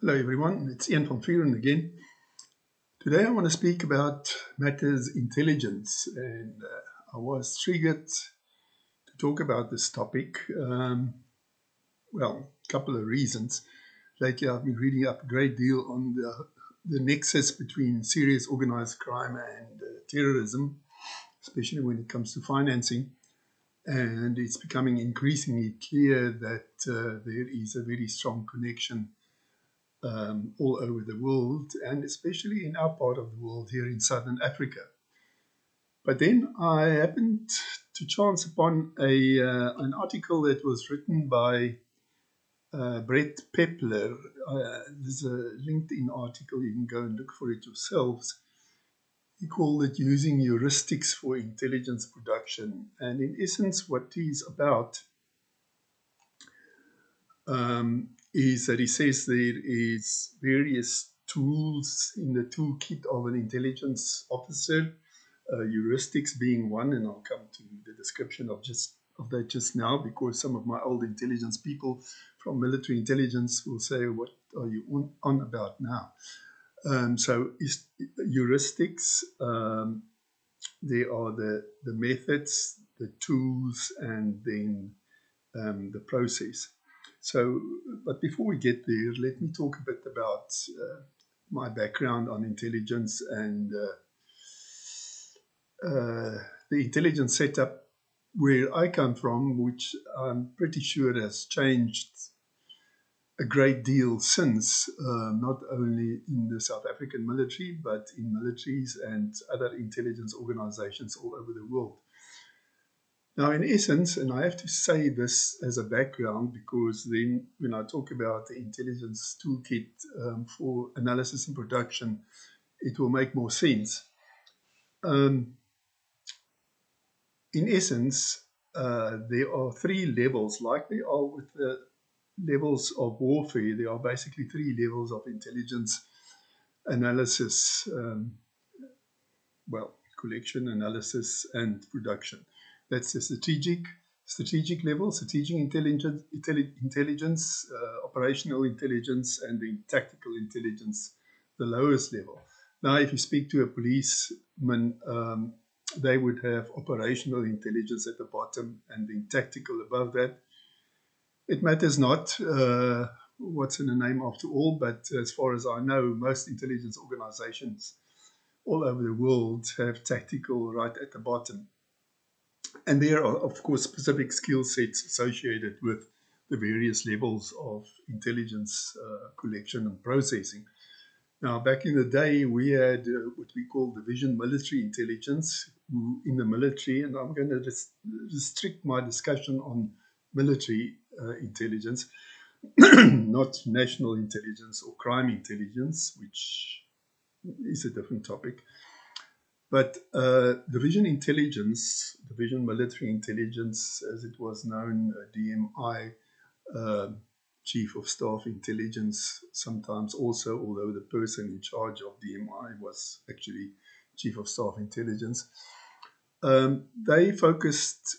Hello everyone, it's Ian van Vuren again. Today I want to speak about matters intelligence, and I was triggered to talk about this topic. A couple of reasons. Lately I've been reading up a great deal on the nexus between serious organized crime and terrorism, especially when it comes to financing. And it's becoming increasingly clear that there is a very strong connection all over the world, and especially in our part of the world here in Southern Africa. But then I happened to chance upon an article that was written by Brett Pepler. There's a LinkedIn article, you can go and look for it yourselves. He called it Using Heuristics for Intelligence Production. And in essence, what he's about is that he says there is various tools in the toolkit of an intelligence officer, heuristics being one, and I'll come to the description of that just now, because some of my old intelligence people from military intelligence will say, what are you on about now? So heuristics, there are the methods, the tools, and then the process. So, but before we get there, let me talk a bit about my background on intelligence and the intelligence setup where I come from, which I'm pretty sure has changed a great deal since, not only in the South African military, but in militaries and other intelligence organizations all over the world. Now, in essence, and I have to say this as a background, because then when I talk about the intelligence toolkit for analysis and production, it will make more sense. In essence, there are three levels, like they are with the levels of warfare. There are basically three levels of intelligence analysis, collection, analysis, and production. That's the strategic level, strategic intelligence, operational intelligence, and the tactical intelligence, the lowest level. Now, if you speak to a policeman, they would have operational intelligence at the bottom and then tactical above that. It matters not what's in the name after all, but as far as I know, most intelligence organizations all over the world have tactical right at the bottom. And there are, of course, specific skill sets associated with the various levels of intelligence collection and processing. Now, back in the day, we had what we call division military intelligence in the military, and I'm going to restrict my discussion on military intelligence, not national intelligence or crime intelligence, which is a different topic. But division military intelligence, as it was known, DMI, Chief of Staff Intelligence, sometimes also, although the person in charge of DMI was actually Chief of Staff Intelligence, they focused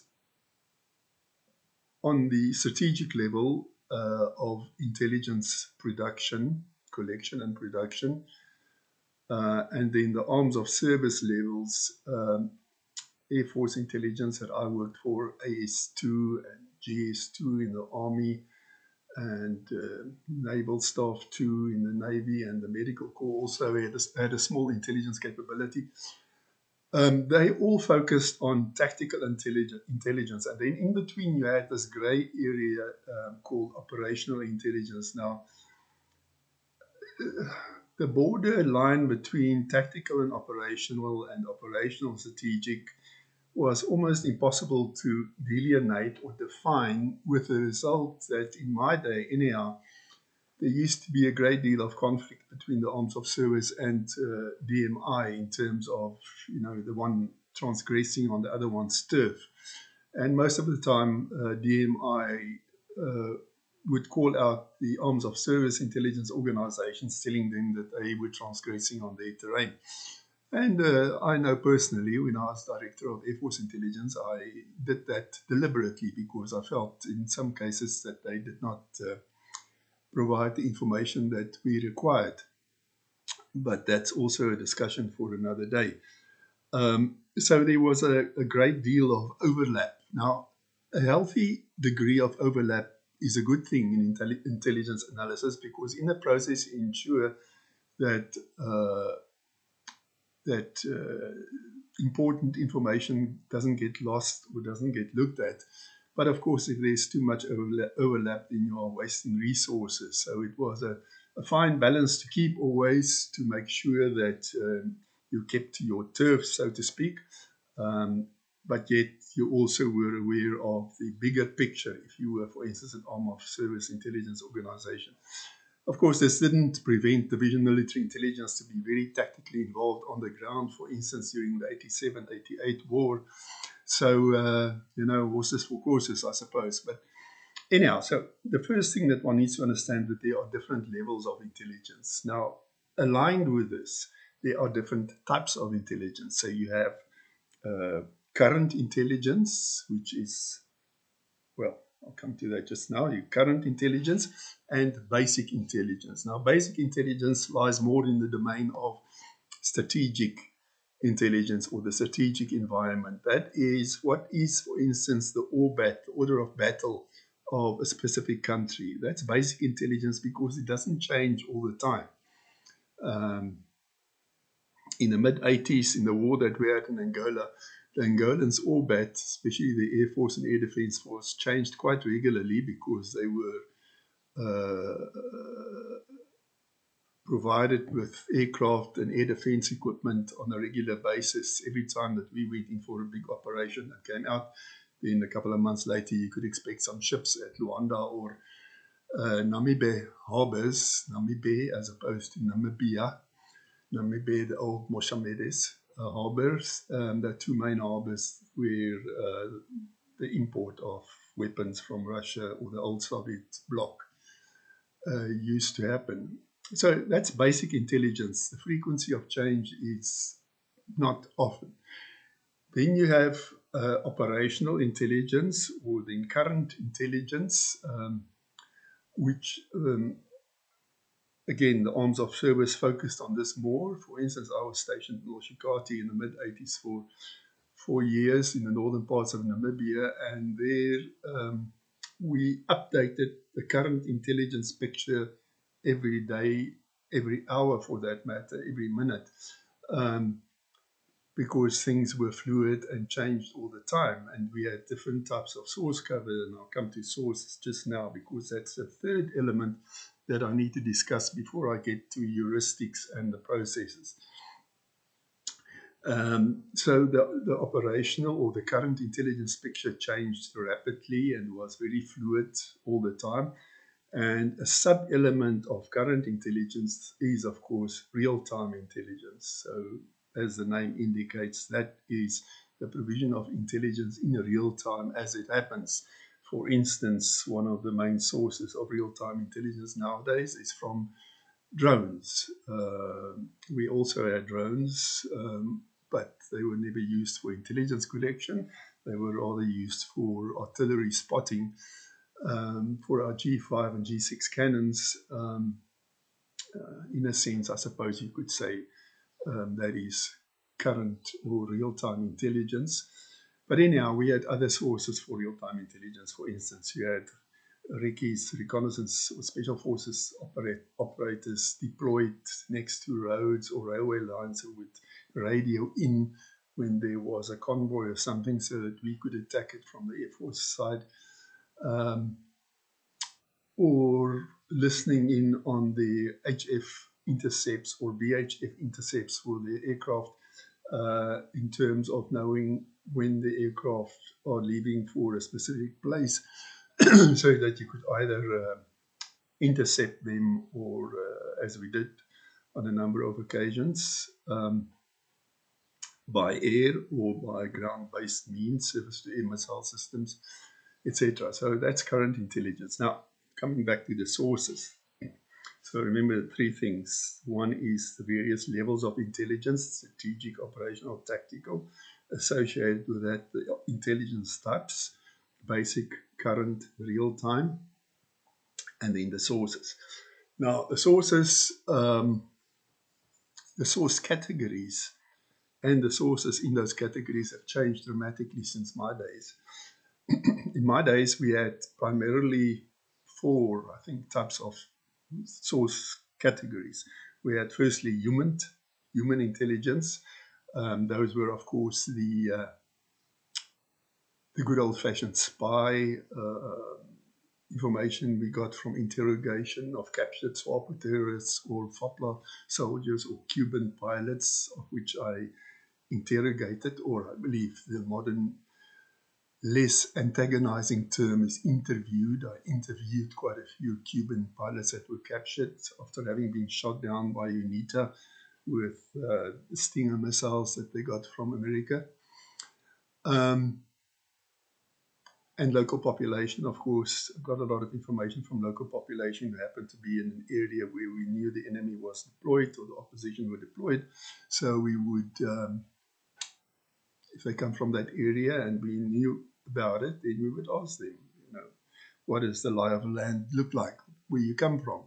on the strategic level of intelligence production, collection and production, and then the arms of service levels, Air Force intelligence that I worked for, AS2 and GS2 in the Army, and Naval Staff 2 in the Navy, and the Medical Corps also had a small intelligence capability. They all focused on tactical intelligence, and then in between you had this gray area called operational intelligence. Now, the border line between tactical and operational strategic was almost impossible to delineate or define, with the result that in my day, anyhow, there used to be a great deal of conflict between the arms of service and DMI in terms of, the one transgressing on the other one's turf. And most of the time, DMI would call out the arms of service intelligence organizations, telling them that they were transgressing on their terrain. And I know personally, when I was director of Air Force Intelligence, I did that deliberately because I felt in some cases that they did not provide the information that we required. But that's also a discussion for another day. So there was a great deal of overlap. Now, a healthy degree of overlap is a good thing in intelligence analysis, because in the process you ensure that important information doesn't get lost or doesn't get looked at. But of course, if there's too much overlap, then you are wasting resources. So it was a fine balance to keep always, to make sure that you kept to your turf, so to speak. But yet you also were aware of the bigger picture if you were, for instance, an arm of service intelligence organization. Of course, this didn't prevent division military intelligence to be very tactically involved on the ground, for instance, during the 87-88 war. So, horses for courses, I suppose. But anyhow, so the first thing that one needs to understand that there are different levels of intelligence. Now, aligned with this, there are different types of intelligence. So you have current intelligence, which is, well, I'll come to that just now. Your current intelligence and basic intelligence. Now, basic intelligence lies more in the domain of strategic intelligence or the strategic environment. That is what is, for instance, the order of battle of a specific country. That's basic intelligence because it doesn't change all the time. In the mid-80s, in the war that we had in Angola, the Angolans' orbit, especially the Air Force and Air Defense Force, changed quite regularly because they were provided with aircraft and air defense equipment on a regular basis. Every time that we went in for a big operation that came out, then a couple of months later you could expect some ships at Luanda or Namibe harbors, Namibe as opposed to Namibia, the old Moshamedes harbors. The two main harbors where the import of weapons from Russia or the old Soviet bloc used to happen. So that's basic intelligence. The frequency of change is not often. Then you have operational intelligence, or the current intelligence, which again, the arms of service focused on this more. For instance, I was stationed in Oshikati in the mid-80s for 4 years in the northern parts of Namibia, and there we updated the current intelligence picture every day, every hour for that matter, every minute, because things were fluid and changed all the time, and we had different types of source cover, and I'll come to sources just now because that's the third element that I need to discuss before I get to heuristics and the processes. So the operational or the current intelligence picture changed rapidly and was very fluid all the time. And a sub-element of current intelligence is, of course, real-time intelligence. So as the name indicates, that is the provision of intelligence in real time as it happens. For instance, one of the main sources of real-time intelligence nowadays is from drones. We also had drones, but they were never used for intelligence collection. They were rather used for artillery spotting. For our G5 and G6 cannons, in a sense, I suppose you could say that is current or real-time intelligence. But anyhow, we had other sources for real-time intelligence. For instance, you had recce's, reconnaissance or special forces operators deployed next to roads or railway lines who would radio in when there was a convoy or something so that we could attack it from the Air Force side. Or listening in on the HF intercepts or VHF intercepts for the aircraft in terms of knowing when the aircraft are leaving for a specific place so that you could either intercept them or, as we did on a number of occasions, by air or by ground-based means, surface-to-air missile systems, etc. So that's current intelligence. Now, coming back to the sources. So remember the three things. One is the various levels of intelligence, strategic, operational, tactical. Associated with that, the intelligence types, basic, current, real-time. and then the sources. Now, the sources, the source categories and the sources in those categories have changed dramatically since my days. In my days, we had primarily four, I think, types of source categories. We had firstly human intelligence. Those were, of course, the good old-fashioned spy information we got from interrogation of captured SWAPO terrorists or FOPLA soldiers or Cuban pilots, of which I interrogated, or I believe the modern less antagonizing term is interviewed. I interviewed quite a few Cuban pilots that were captured after having been shot down by UNITA with Stinger missiles that they got from America. And local population, of course, got a lot of information from local population who happened to be in an area where we knew the enemy was deployed or the opposition were deployed. So we would, if they come from that area and we knew about it, then we would ask them, what does the lie of the land look like? Where you come from?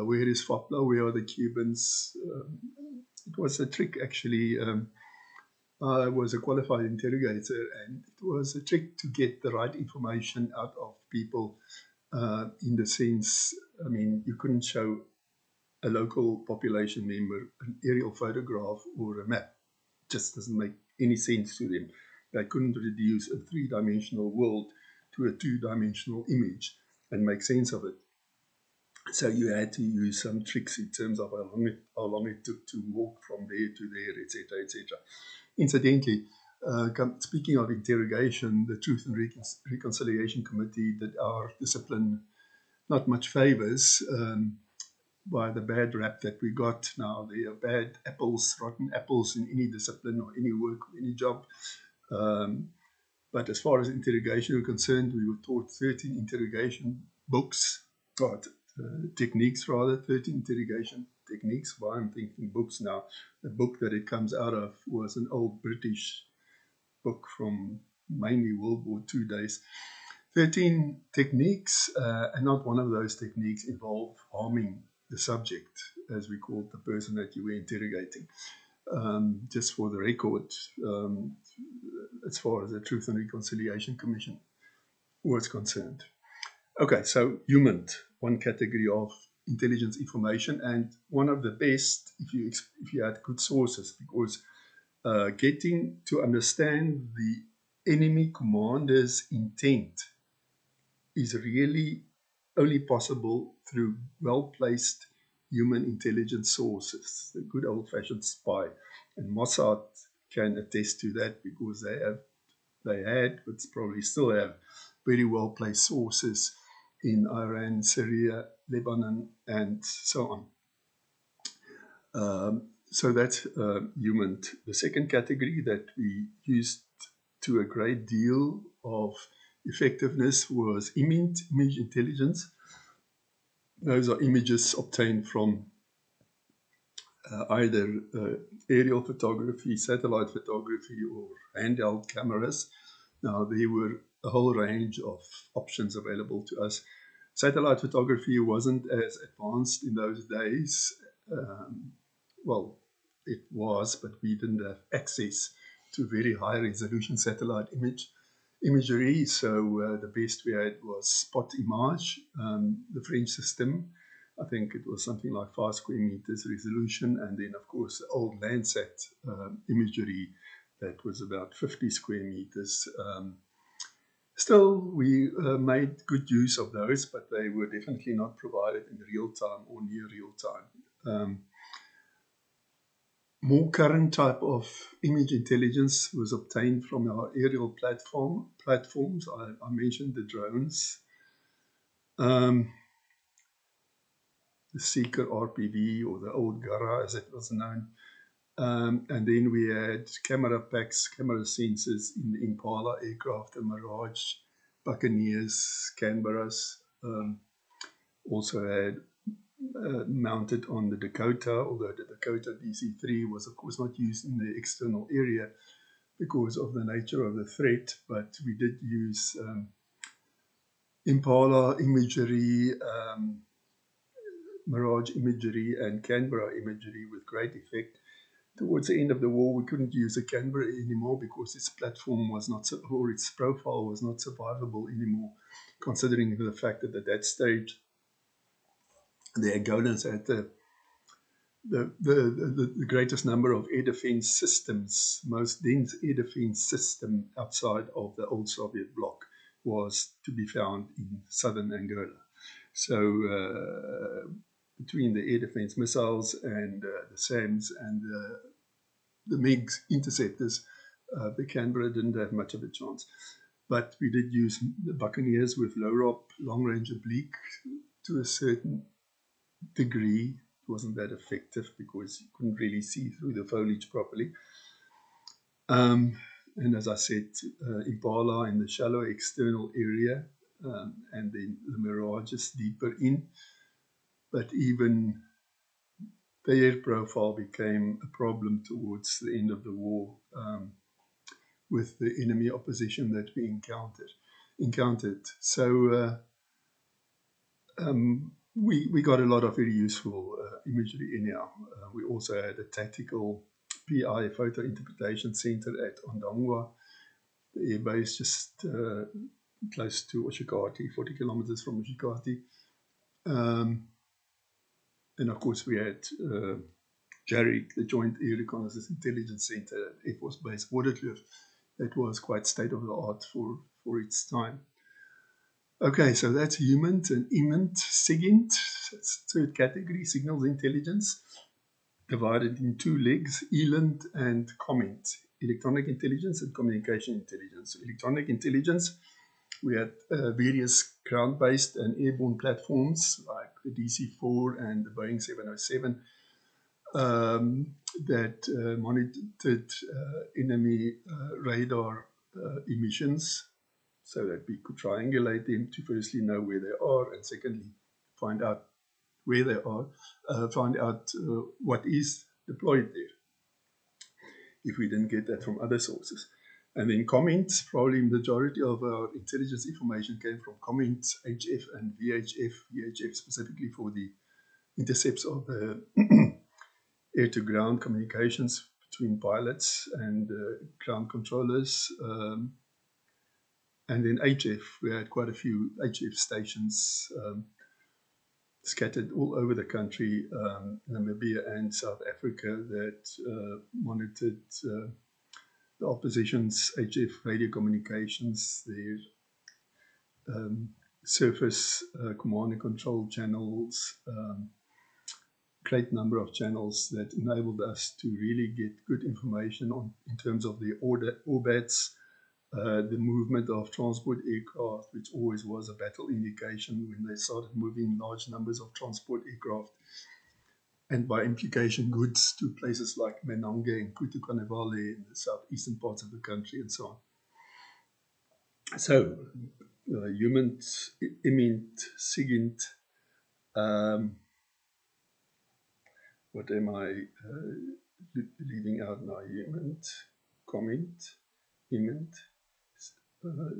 Where is FOPLA? Where are the Cubans? It was a trick, actually. I was a qualified interrogator, and it was a trick to get the right information out of people in the sense, I mean, you couldn't show a local population member an aerial photograph or a map. It just doesn't make any sense to them. They couldn't reduce a three-dimensional world to a two-dimensional image and make sense of it. So you had to use some tricks in terms of how long it took to walk from there to there, etc., etc. Incidentally, speaking of interrogation, the Truth and Reconciliation Committee did our discipline not much favors by the bad rap that we got. Now, there are bad apples, rotten apples in any discipline or any work or any job. But as far as interrogation were concerned, we were taught 13 interrogation books, techniques rather, 13 interrogation techniques. Why I'm thinking books now. The book that it comes out of was an old British book from mainly World War II days. 13 techniques, and not one of those techniques involved harming the subject, as we called the person that you were interrogating. Just for the record, as far as the Truth and Reconciliation Commission was concerned. Okay, so human, one category of intelligence information, and one of the best if you had good sources, because getting to understand the enemy commander's intent is really only possible through well-placed human intelligence sources, the good old-fashioned spy. And Mossad can attest to that, because they had, but probably still have, very well-placed sources in Iran, Syria, Lebanon, and so on. So that's human. The second category that we used to a great deal of effectiveness was image intelligence. Those are images obtained from either aerial photography, satellite photography, or handheld cameras. Now, there were a whole range of options available to us. Satellite photography wasn't as advanced in those days. Well, it was, but we didn't have access to very high resolution satellite imagery. So the best we had was Spot Image, the French system. I think it was something like 5 square meters resolution. And then, of course, the old Landsat imagery that was about 50 square meters. Still, we made good use of those, but they were definitely not provided in real time or near real time. More current type of image intelligence was obtained from our aerial platforms. I mentioned the drones, the Seeker RPV, or the old Gara as it was known. And then we had camera packs, camera sensors in the Impala aircraft, the Mirage, Buccaneers, Canberras. Also had mounted on the Dakota, although the Dakota DC-3 was of course not used in the external area because of the nature of the threat, but we did use Impala imagery, Mirage imagery, and Canberra imagery with great effect. Towards the end of the war, we couldn't use the Canberra anymore because its platform was not, or its profile was not survivable anymore, considering the fact that at that stage, the Angolans had the greatest number of air defense systems, most dense air defense system outside of the old Soviet bloc was to be found in southern Angola. So between the air defense missiles and the SAMs and the MiGs interceptors, the Canberra didn't have much of a chance. But we did use the Buccaneers with low-ROP, long-range oblique to a certain degree. It wasn't that effective because you couldn't really see through the foliage properly. And as I said, Impala in the shallow external area, and then the Mirages deeper in. But even their profile became a problem towards the end of the war, with the enemy opposition that we encountered. So we got a lot of very useful imagery anyhow. We also had a tactical PI photo interpretation center at Ondangwa, the air base just close to Oshikati, 40 kilometers from Oshikati. And of course we had JARIC, the Joint Air Reconnaissance Intelligence Center at Air Force Base Waterkloof. That was quite state-of-the-art for its time. Okay, so that's HUMINT and IMINT, SIGINT. That's the third category, signals intelligence, divided in two legs, ELINT and COMINT, electronic intelligence and communication intelligence. So electronic intelligence, we had various ground-based and airborne platforms like the DC-4 and the Boeing 707 that monitored enemy radar emissions, so that we could triangulate them to firstly know where they are, and secondly, find out where they are, find out what is deployed there, if we didn't get that from other sources. And then COMINT, probably the majority of our intelligence information came from COMINT, HF and VHF, VHF specifically for the intercepts of the air-to-ground communications between pilots and ground controllers. And then HF, we had quite a few HF stations scattered all over the country, Namibia and South Africa, that monitored the opposition's HF radio communications, their surface command and control channels, great number of channels that enabled us to really get good information in terms of the orbits, the movement of transport aircraft, which always was a battle indication when they started moving large numbers of transport aircraft, and by implication goods, to places like Menange and Kutukanevale in the southeastern parts of the country and so on. So, HUMINT, IMINT, SIGINT, what am I leaving out now? HUMINT, COMINT, IMINT,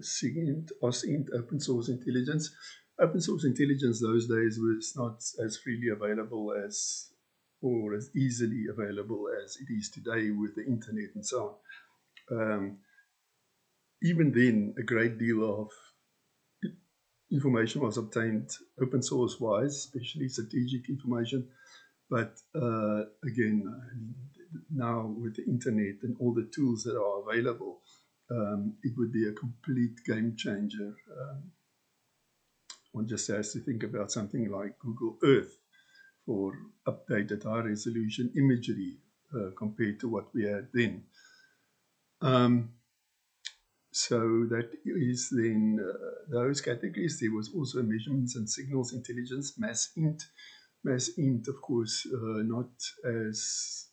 SIGINT, OSINT, open source intelligence. Open source intelligence those days was not as freely available as, or as easily available as it is today with the internet and so on. Even then, a great deal of information was obtained open source wise, especially strategic information. But again, now with the internet and all the tools that are available, it would be a complete game changer. One just has to think about something like Google Earth for updated high-resolution imagery compared to what we had then. So that is then those categories. There was also measurements and signals intelligence, MASINT. MASINT, of course, not as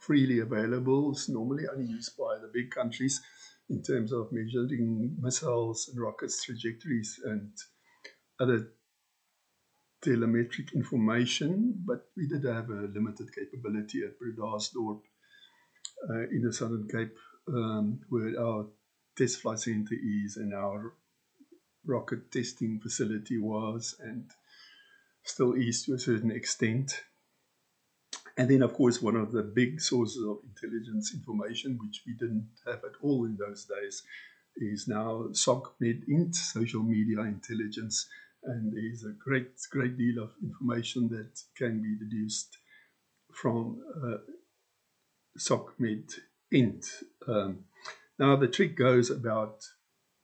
freely available. It's normally only used by the big countries in terms of measuring missiles and rockets' trajectories and other telemetric information, but we did have a limited capability at Bredasdorp in the Southern Cape, where our test flight center is and our rocket testing facility was and still is to a certain extent. And then, of course, one of the big sources of intelligence information, which we didn't have at all in those days, is now SOCMED Int, social media intelligence. And there's a great deal of information that can be deduced from SOCMED Int. Now, the trick goes about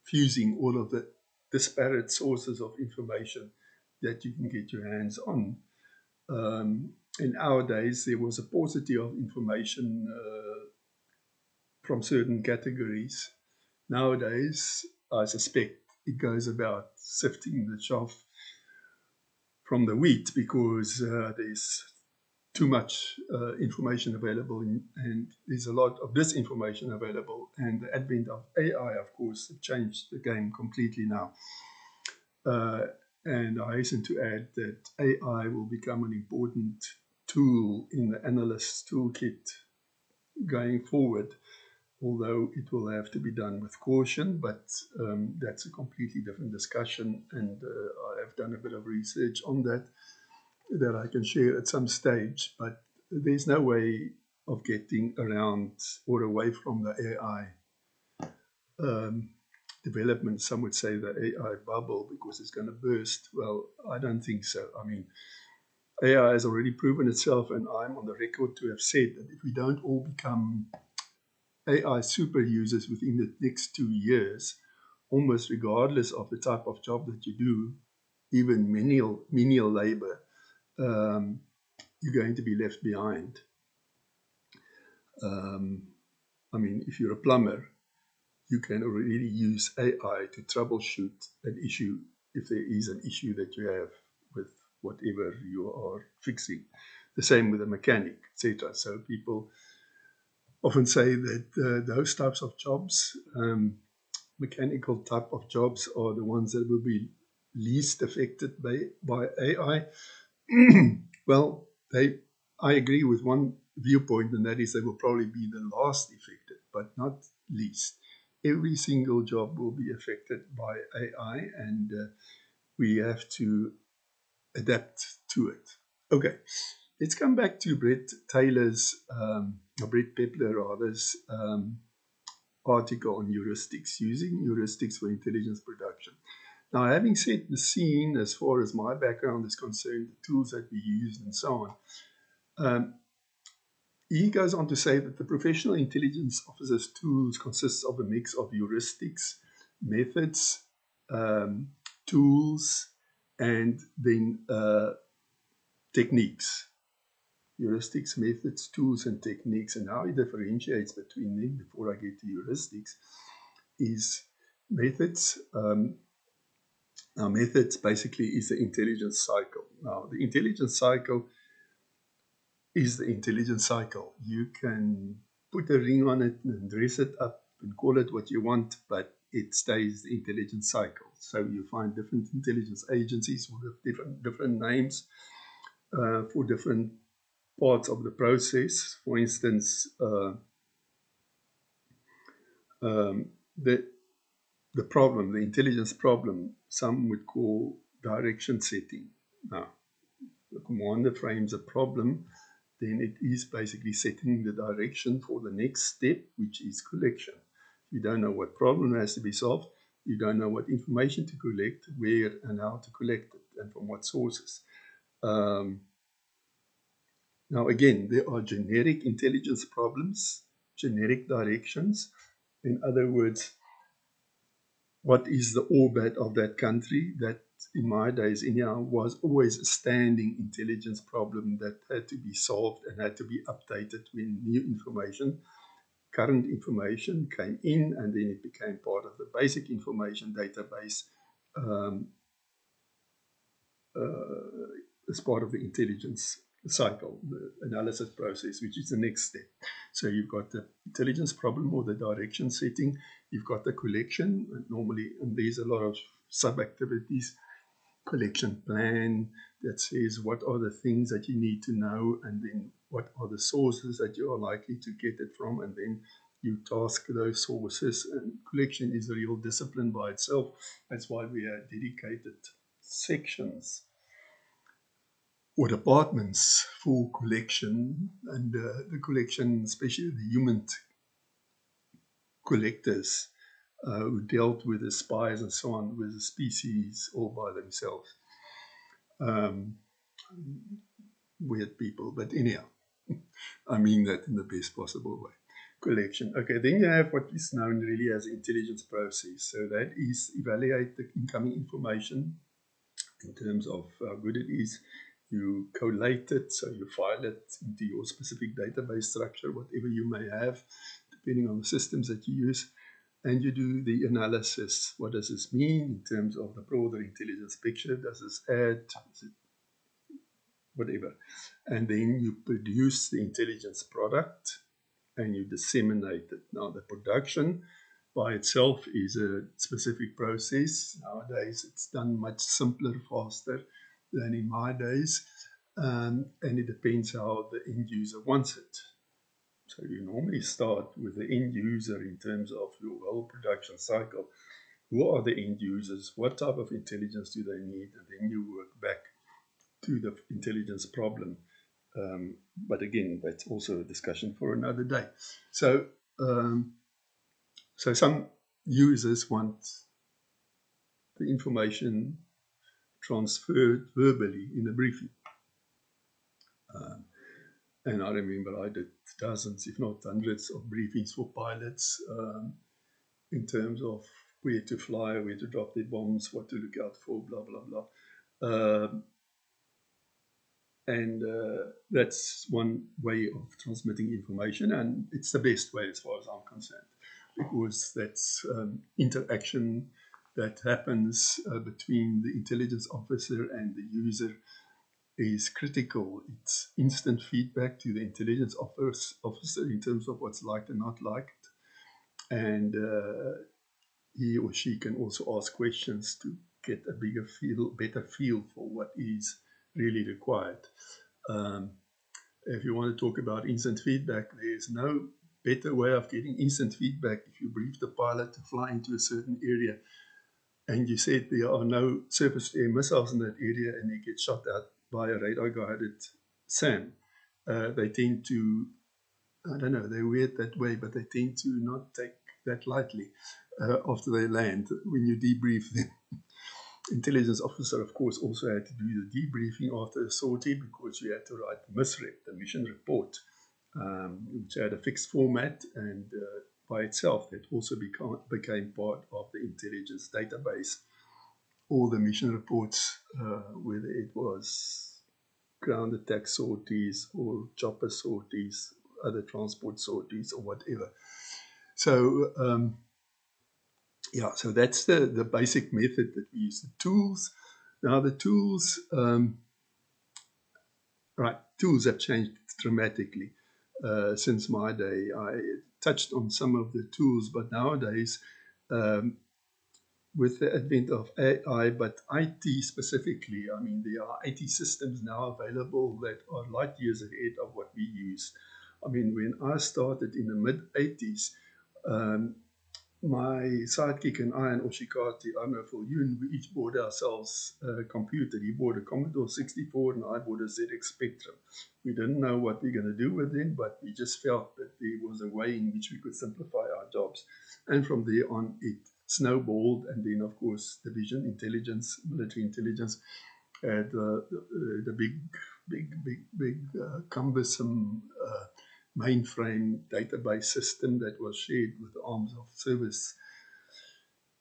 fusing all of the disparate sources of information that you can get your hands on. In our days, there was a paucity of information from certain categories. Nowadays, I suspect it goes about sifting the chaff from the wheat because there's too much information available and there's a lot of disinformation available. And the advent of AI, of course, changed the game completely now. And I hasten to add that AI will become an important tool in the analyst's toolkit going forward, although it will have to be done with caution, but that's a completely different discussion, and I have done a bit of research on that I can share at some stage, but there's no way of getting around or away from the AI development. Some would say the AI bubble because it's going to burst. Well, I don't think so. I mean, AI has already proven itself, and I'm on the record to have said that if we don't all become AI super users within the next 2 years, almost regardless of the type of job that you do, even menial labor, you're going to be left behind. I mean, if you're a plumber, you can already use AI to troubleshoot an issue if there is an issue that you have with whatever you are fixing. The same with a mechanic, etc. So people often say that those types of jobs, mechanical type of jobs, are the ones that will be least affected by AI. Well, I agree with one viewpoint, and that is they will probably be the last affected, but not least. Every single job will be affected by AI, and we have to adapt to it. Okay, let's come back to Brett Pepler rather's article on heuristics, using heuristics for intelligence production. Now, having set the scene as far as my background is concerned, the tools that we use and so on, he goes on to say that the professional intelligence officer's tools consists of a mix of heuristics, methods, tools, and then techniques. Heuristics, methods, tools, and techniques. And how he differentiates between them before I get to heuristics is methods. Now, methods basically is the intelligence cycle. Now, the intelligence cycle is the intelligence cycle. You can put a ring on it and dress it up and call it what you want, but it stays the intelligence cycle. So you find different intelligence agencies with different names for different parts of the process. For instance, the problem, the intelligence problem, some would call direction setting. Now, the commander frames a problem, then it is basically setting the direction for the next step, which is collection. You don't know what problem has to be solved. You don't know what information to collect, where and how to collect it, and from what sources. Now, again, there are generic intelligence problems, generic directions. In other words, what is the orbit of that country? That, in my days, anyhow, was always a standing intelligence problem that had to be solved and had to be updated when new information, current information came in, and then it became part of the basic information database as part of the intelligence cycle, the analysis process, which is the next step. So you've got the intelligence problem or the direction setting, you've got the collection, and normally, and there's a lot of sub-activities, collection plan that says what are the things that you need to know, and then what are the sources that you are likely to get it from, and then you task those sources, and collection is a real discipline by itself. That's why we have dedicated sections or departments for collection, and the collection, especially the human collectors who dealt with the spies and so on, with the species all by themselves. Weird people, but anyhow, I mean that in the best possible way. Collection. Okay, then you have what is known really as intelligence process. So that is evaluate the incoming information in terms of how good it is. You collate it, so you file it into your specific database structure, whatever you may have, depending on the systems that you use. And you do the analysis. What does this mean in terms of the broader intelligence picture? Does this add? Does it whatever? And then you produce the intelligence product and you disseminate it. Now, the production by itself is a specific process. Nowadays, it's done much simpler, faster than in my days. And it depends how the end user wants it. So you normally start with the end user in terms of your whole production cycle. Who are the end users? What type of intelligence do they need? And then you work back to the intelligence problem. But again, that's also a discussion for another day. So, so some users want the information transferred verbally in a briefing. And I remember I did dozens, if not hundreds, of briefings for pilots in terms of where to fly, where to drop their bombs, what to look out for, blah, blah, blah. And that's one way of transmitting information, and it's the best way as far as I'm concerned, because that's interaction that happens between the intelligence officer and the user is critical. It's instant feedback to the intelligence officer in terms of what's liked and not liked, and he or she can also ask questions to get a better feel for what is really required. If you want to talk about instant feedback, there's no better way of getting instant feedback. If you brief the pilot to fly into a certain area and you said there are no surface-to-air missiles in that area and they get shot at by a radar-guided SAM, they tend to, I don't know, they're weird that way, but they tend to not take that lightly after they land when you debrief them. Intelligence officer, of course, also had to do the debriefing after a sortie because you had to write the MISREP, the mission report, which had a fixed format, and by itself, it also became part of the intelligence database. All the mission reports, whether it was ground attack sorties or chopper sorties, other transport sorties, or whatever. So, yeah, so that's the basic method that we use. The tools, now the tools, tools have changed dramatically since my day. I touched on some of the tools, but nowadays, with the advent of AI, but IT specifically, I mean, there are IT systems now available that are light years ahead of what we use. I mean, when I started in the mid-80s, my sidekick and I and Oshikati, I know for you, we each bought ourselves a computer. He bought a Commodore 64 and I bought a ZX Spectrum. We didn't know what we were going to do with them, but we just felt that there was a way in which we could simplify our jobs. And from there on, it snowballed. And then, of course, division intelligence, military intelligence, had the big cumbersome mainframe database system that was shared with the arms of service.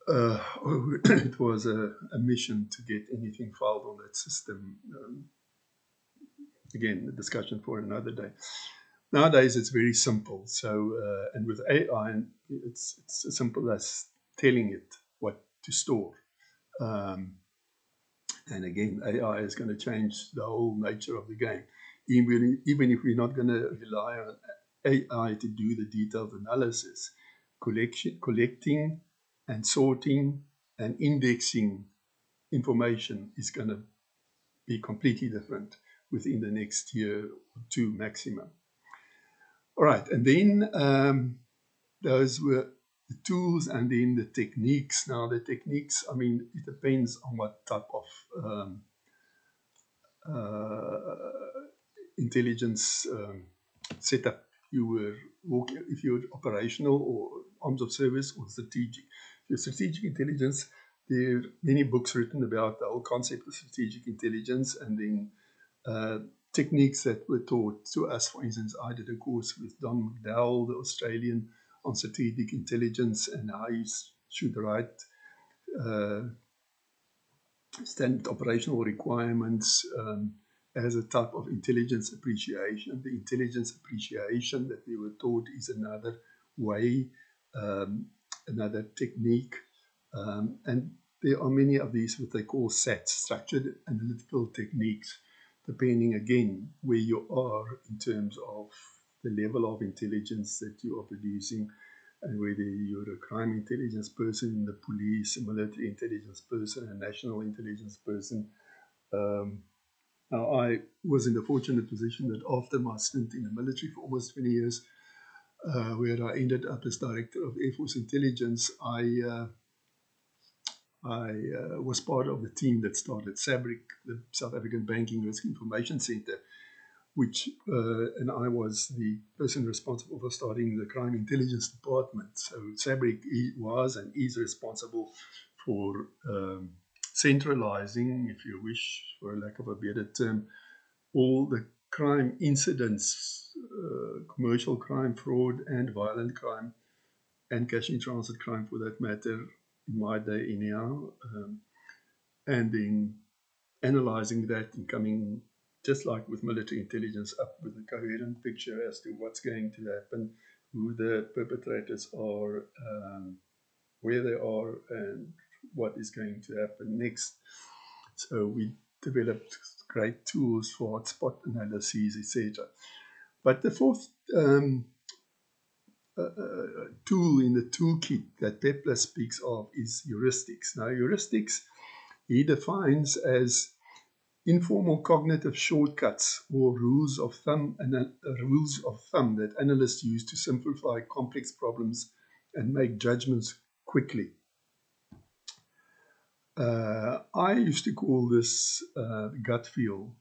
It was a mission to get anything filed on that system. Again, a discussion for another day. Nowadays, it's very simple. So, and with AI, it's as simple as telling it what to store. And again, AI is going to change the whole nature of the game. Even if we're not going to rely on AI to do the detailed analysis, collecting and sorting and indexing information is going to be completely different within the next year or two maximum. All right, and then those were the tools, and then the techniques. Now, the techniques, I mean, it depends on what type of uh, intelligence setup you were working, if you were operational or arms of service or strategic. Your strategic intelligence, there are many books written about the whole concept of strategic intelligence, and then techniques that were taught to us. For instance, I did a course with Don McDowell, the Australian, on strategic intelligence and how you should write uh, standard operational requirements as a type of intelligence appreciation. The intelligence appreciation that we were taught is another way, another technique. And there are many of these, what they call SAT, structured analytical techniques, depending again where you are in terms of the level of intelligence that you are producing, and whether you're a crime intelligence person, the police, a military intelligence person, a national intelligence person. Now, I was in the fortunate position that after my stint in the military for almost 20 years, where I ended up as Director of Air Force Intelligence, I was part of the team that started SABRIC, the South African Banking Risk Information Center, which, and I was the person responsible for starting the Crime Intelligence Department. So SABRIC was and is responsible for centralizing, if you wish, for a lack of a better term, all the crime incidents, commercial crime, fraud, and violent crime, and cash in transit crime for that matter, in my day anyhow, and then analyzing that and coming, just like with military intelligence, up with a coherent picture as to what's going to happen, who the perpetrators are, where they are, and what is going to happen next. So we developed great tools for hotspot analyses, etc. But the fourth tool in the toolkit that Pepler speaks of is heuristics. Now, heuristics he defines as informal cognitive shortcuts or rules of thumb that analysts use to simplify complex problems and make judgments quickly. I used to call this gut feel.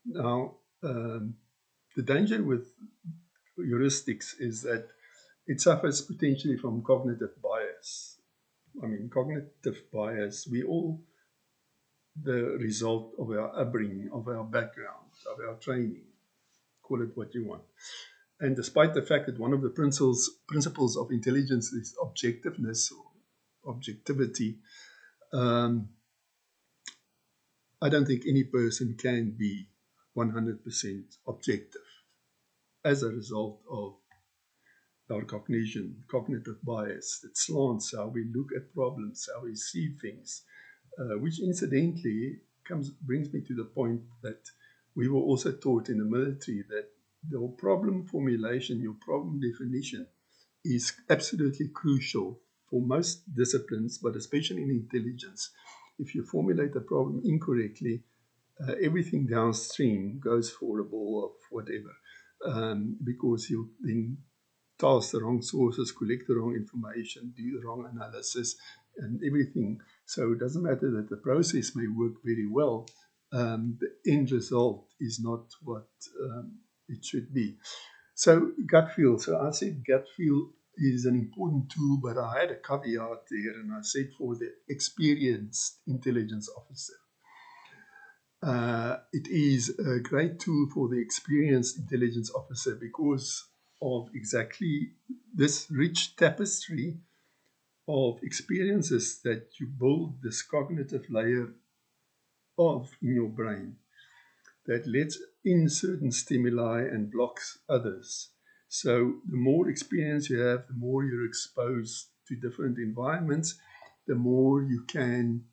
Now, the danger with heuristics is that it suffers potentially from cognitive bias. I mean, cognitive bias, we all the result of our upbringing, of our background, of our training, call it what you want. And despite the fact that one of the principles of intelligence is objectiveness or objectivity, I don't think any person can be 100% objective as a result of our cognition, cognitive bias that slants how we look at problems, how we see things, which incidentally brings me to the point that we were also taught in the military that your problem formulation, your problem definition is absolutely crucial for most disciplines, but especially in intelligence. If you formulate a problem incorrectly, everything downstream goes for a ball of whatever, because you then task the wrong sources, collect the wrong information, do the wrong analysis, and everything. So it doesn't matter that the process may work very well. The end result is not what it should be. So gut feel. So I said gut feel is an important tool, but I had a caveat there, and I said for the experienced intelligence officer. It is a great tool for the experienced intelligence officer because of exactly this rich tapestry of experiences that you build this cognitive layer of in your brain that lets in certain stimuli and blocks others. So the more experience you have, the more you're exposed to different environments, the more you can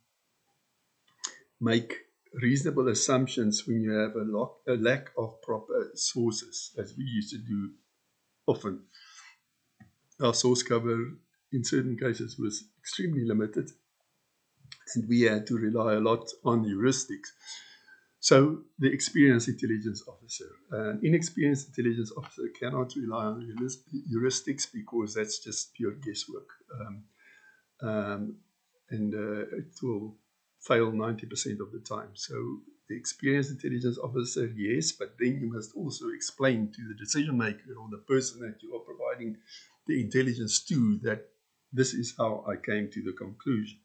make reasonable assumptions when you have a lack of proper sources, as we used to do often. Our source cover in certain cases was extremely limited, and we had to rely a lot on heuristics. So the experienced intelligence officer. An inexperienced intelligence officer cannot rely on heuristics because that's just pure guesswork. Um, and it will fail 90% of the time. So the experienced intelligence officer, yes, but then you must also explain to the decision maker or the person that you are providing the intelligence to that this is how I came to the conclusion.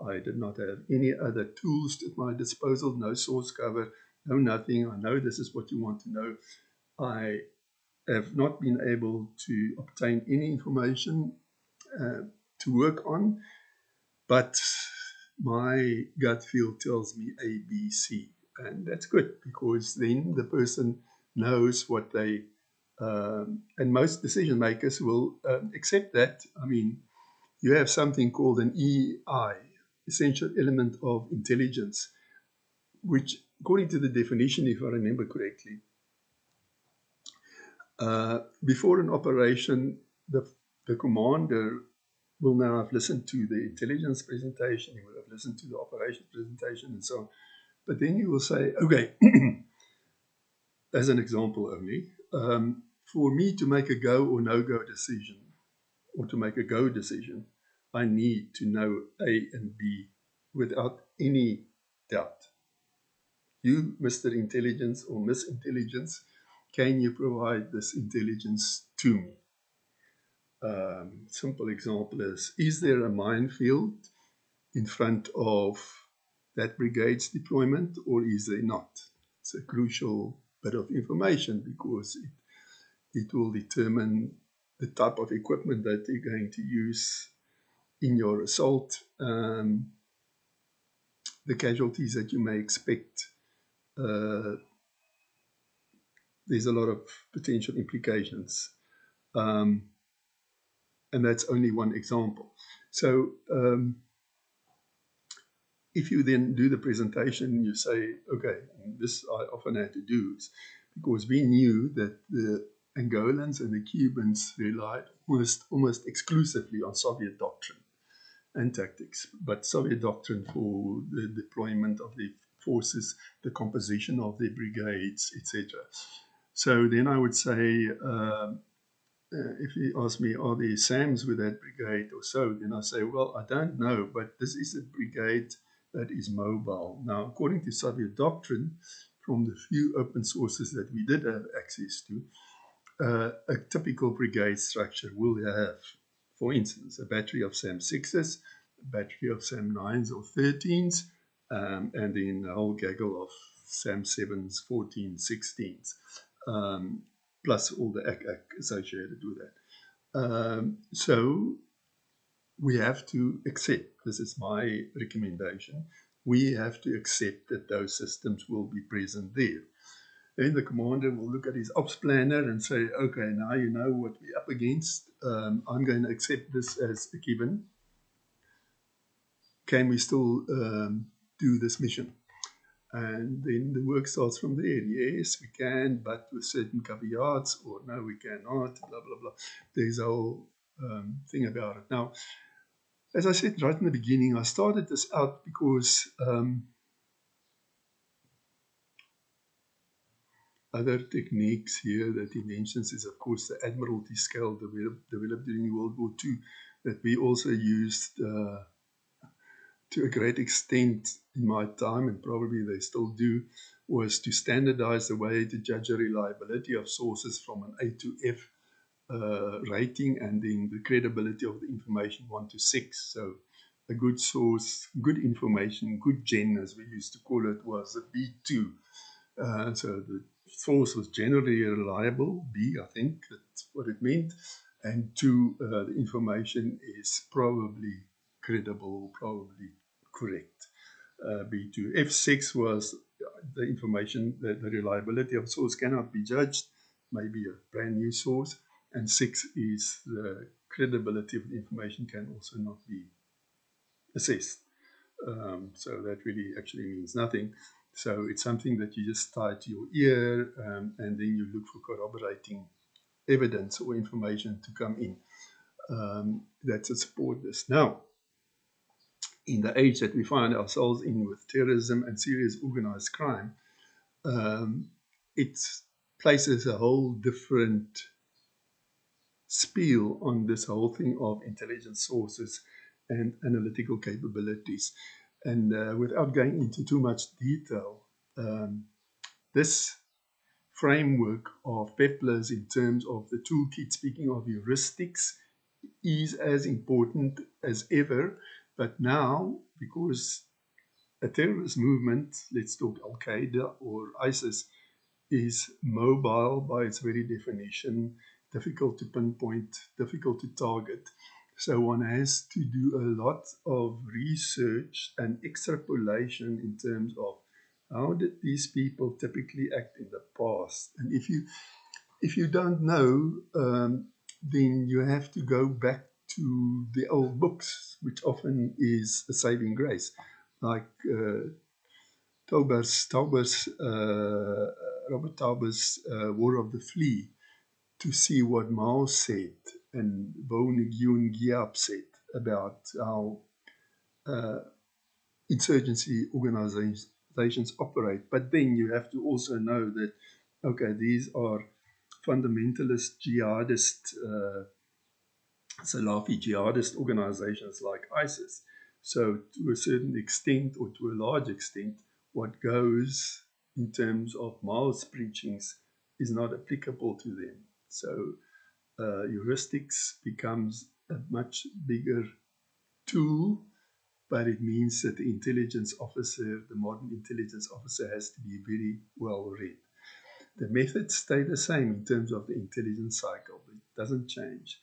I did not have any other tools at my disposal, no source cover, no nothing. I know this is what you want to know. I have not been able to obtain any information to work on, but my gut feel tells me A, B, C. And that's good because then the person knows what they, and most decision makers will accept that. I mean, you have something called an EI, essential element of intelligence, which, according to the definition, if I remember correctly, before an operation, the commander will now have listened to the intelligence presentation, he will have listened to the operations presentation and so on. But then you will say, okay, as an example only, for me to make a go or no-go decision, or to make a go decision, I need to know A and B without any doubt. You, Mr. Intelligence or Miss Intelligence, can you provide this intelligence to me? Simple example is there a minefield in front of that brigade's deployment or is there not? It's a crucial bit of information because it will determine the type of equipment that you're going to use in your assault, the casualties that you may expect. There's a lot of potential implications. And that's only one example. So if you then do the presentation, you say, okay, and this I often had to do is because we knew that the Angolans and the Cubans relied almost exclusively on Soviet doctrine and tactics, but Soviet doctrine for the deployment of the forces, the composition of the brigades, etc. So then I would say, if you ask me, are there SAMs with that brigade or so, then I say, well, I don't know, but this is a brigade that is mobile. Now, according to Soviet doctrine, from the few open sources that we did have access to, a typical brigade structure will have, for instance, a battery of SAM-6s, a battery of SAM-9s or 13s, and then a whole gaggle of SAM-7s, 14s, 16s. Plus all the ACAC associated with that. So we have to accept, this is my recommendation, we have to accept that those systems will be present there. Then the commander will look at his ops planner and say, okay, now you know what we're up against. I'm going to accept this as a given. Can we still do this mission? And then the work starts from there. Yes, we can, but with certain caveats, or no, we cannot, blah, blah, blah. There's a whole thing about it. Now, as I said right in the beginning, I started this out because other techniques here that he mentions is, of course, the Admiralty scale developed during World War II that we also used to a great extent in my time, and probably they still do, was to standardize the way to judge the reliability of sources from an A to F rating, and then the credibility of the information 1 to 6. So a good source, good information, good gen, as we used to call it, was a B2. So the source was generally reliable, B, I think that's what it meant, and 2, the information is probably credible, probably correct. B2. F6 was the information that the reliability of source cannot be judged, maybe a brand new source, and 6 is the credibility of the information can also not be assessed. So that really actually means nothing. So it's something that you just tie to your ear, and then you look for corroborating evidence or information to come in that support this. Now, in the age that we find ourselves in with terrorism and serious organized crime, it places a whole different spiel on this whole thing of intelligence sources and analytical capabilities. And without going into too much detail, this framework of peplers in terms of the toolkit, speaking of heuristics, is as important as ever. But now, because a terrorist movement, let's talk Al Qaeda or ISIS, is mobile by its very definition, difficult to pinpoint, difficult to target. So one has to do a lot of research and extrapolation in terms of how did these people typically act in the past. And if you don't know, then you have to go back to the old books, which often is a saving grace, like Robert Tauber's War of the Flea, to see what Mao said and Bo Nguyen Giap said about how insurgency organizations operate. But then you have to also know that, okay, these are fundamentalist jihadist, Salafi jihadist organizations like ISIS. So to a certain extent, or to a large extent, what goes in terms of Mao's preachings is not applicable to them. So heuristics becomes a much bigger tool, but it means that the intelligence officer, the modern intelligence officer, has to be very well read. The methods stay the same in terms of the intelligence cycle. It doesn't change.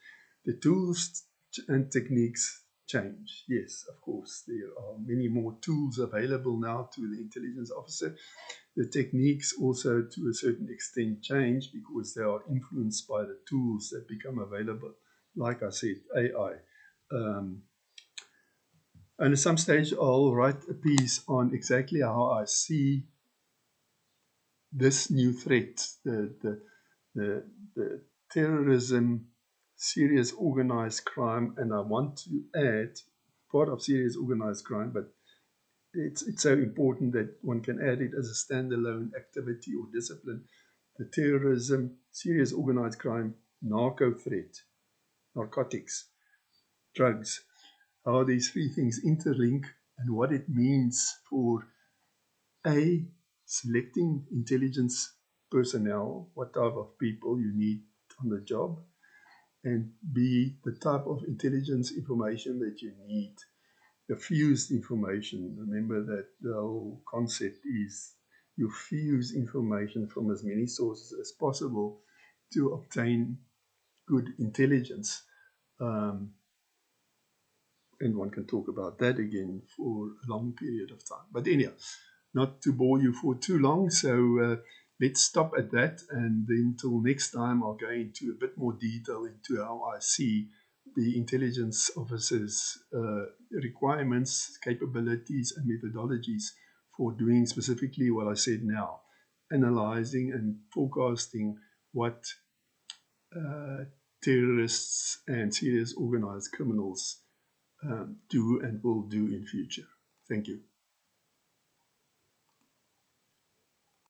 The tools and techniques change. Yes, of course, there are many more tools available now to the intelligence officer. The techniques also, to a certain extent, change because they are influenced by the tools that become available. Like I said, AI. And at some stage, I'll write a piece on exactly how I see this new threat, the terrorism, serious organized crime, and I want to add part of serious organized crime, but it's so important that one can add it as a standalone activity or discipline. The terrorism, serious organized crime, narco threat, narcotics, drugs, how these three things interlink and what it means for A, selecting intelligence personnel, what type of people you need on the job, and B, the type of intelligence information that you need, the fused information. Remember that the whole concept is you fuse information from as many sources as possible to obtain good intelligence. And one can talk about that again for a long period of time. But anyhow, not to bore you for too long, so let's stop at that, and then till next time I'll go into a bit more detail into how I see the intelligence officers' requirements, capabilities, and methodologies for doing specifically what I said now, analyzing and forecasting what terrorists and serious organized criminals do and will do in future. Thank you.